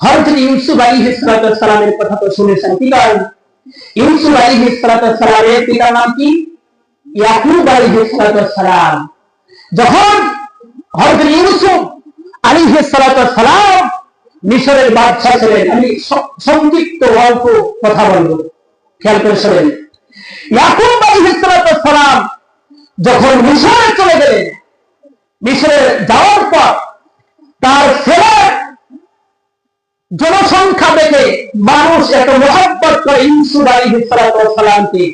হযরত ইউসুফ আলাইহিস সালামের কথা তো শুনেছেন। কি করেন? ইউসুফ আলাইহিস সালামের পিতার নাম কি? ইয়াকুব আলাইহিস সালাম। যখন হযরত ইউসুফ আলাইহিস সালাম মিশরের বাদশা ছিলেন, আমি সংক্ষিপ্ত অল্প কথা বলবো, খেয়াল করে শুনেন। ইয়াকুব আলাইহিস সালাম যখন মিশরে চলে গেলেন, মিশরে যাওয়ার পর তার ছেলের জনসংখ্যা দেখে মানুষ এত মহব্বত করে ইউসুফ আলাইহিস সালামকে,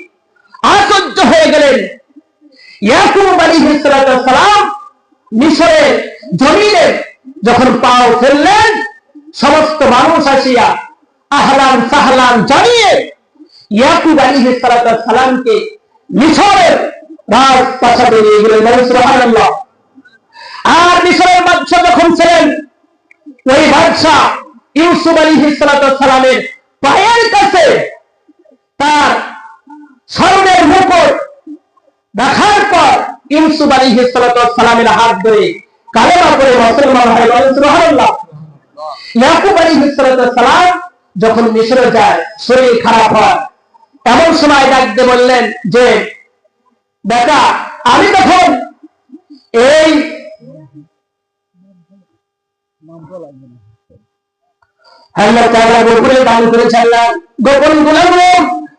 আশ্চর্য হয়ে গেলেন। ইয়াকুব আলাইহিস সালাম মিশরের জমিনে যখন পাও ফেললেন, সমস্ত মানুষ আসিয়া আহলান সাহলান জানিয়ে ইয়াকুব আলাইহিস সালামকে মিশরের রাজপ্রাসাদে নিয়ে গেলেন। সুবহানাল্লাহ। আর মিশরের বাদশা যখন ছিলেন, ওই বাদশা ইউসুফ আলাইহিস সালামের পায়ের কাছে তার স্বর্ণের মুকুট রাখার পর ইউসুফ আলাইহিস সালামের হাত ধরে কালেমা পড়ে মুসলমান হয়ে গেলেন। সুবহানাল্লাহ। ইয়াকুব আলাইহিস সালাম যখন মিশরে যায়, শরীর খারাপ হয়, এমন সময় ডাকতে বললেন যে বেটা, আমি তখন এই গোপনে দান করেছিলাম, গোপন গুলো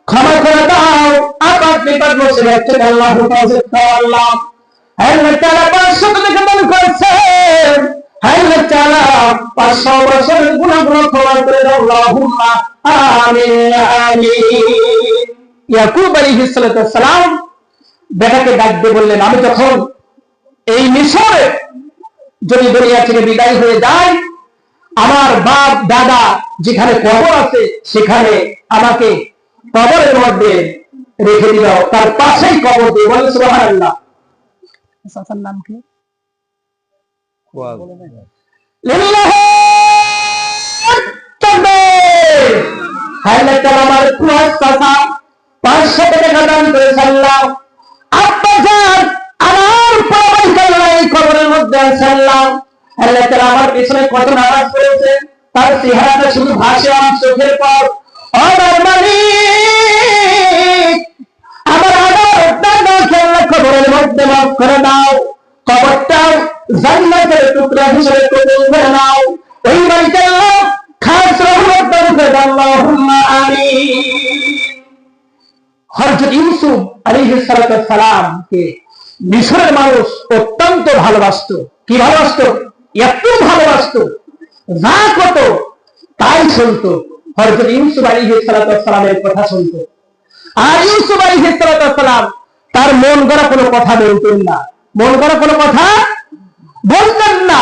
ক্ষমা করে দাও, আপাত বিপদ মুসিবত থেকে আল্লাহ হেফাজত করো। আল্লাহ আল্লাহ তাআলা 500 টাকা দান করেছেন, আল্লাহ তাআলা 500 বছরের গুনাহগুলো ক্ষমা করে দাও। আল্লাহুম্মা আমিন আমিন। ইয়াকুব আলাইহিস সালাম বেটাকে ডাক দিয়ে বললেন, আমি যখন এই মিশরে যদি দুনিয়া থেকে বিদায় হয়ে যায়, আমার বাপ দাদা যেখানে কবর আছে সেখানে আমাকে কবরের মধ্যে রেখে দিও, তার পাশেই কবর দিয়ে। বলে সুবহানাল্লাহ। চাচার নাম কি? লিল্লাহি তাকবীর। আল্লাহ তাআলা আমার কুয়াস চাচা 500 টাকা দান করেছেন। আল্লাহ আপনি যান আমার পরবর্তীকালে কবরের মধ্যে আছেন। আল্লাহ তাআলা আমার পিছনে কত নামাজ পড়েছে, তার চেহারাটা শুধু ভাসে আমার চোখের পর। আমার মালিক, আমার আল্লাহ কবরের মধ্যে মাফ করে দাও, কবরটাও জান্নাতের টুকরা হিসেবে কবুল করে নাও। ওই বাড়িতে খাস রহমত দান করে দাও। আল্লাহুম্মা আমিন। হযরত ইউসুফ আলাইহিস সালামকে মিশরের মানুষ অত্যন্ত ভালোবাসতো। কি ভালোবাসতো? এত ভালোবাসতো, যা কত তাই শুনতো, হযরত ইউসুফ আলাইহিস সালামের কথা শুনতো। আর ইউসুফ আলাইহিস সালাম তার মন গড়া কোনো কথা বলতেন না, মন গড়া কোনো কথা বলতেন না।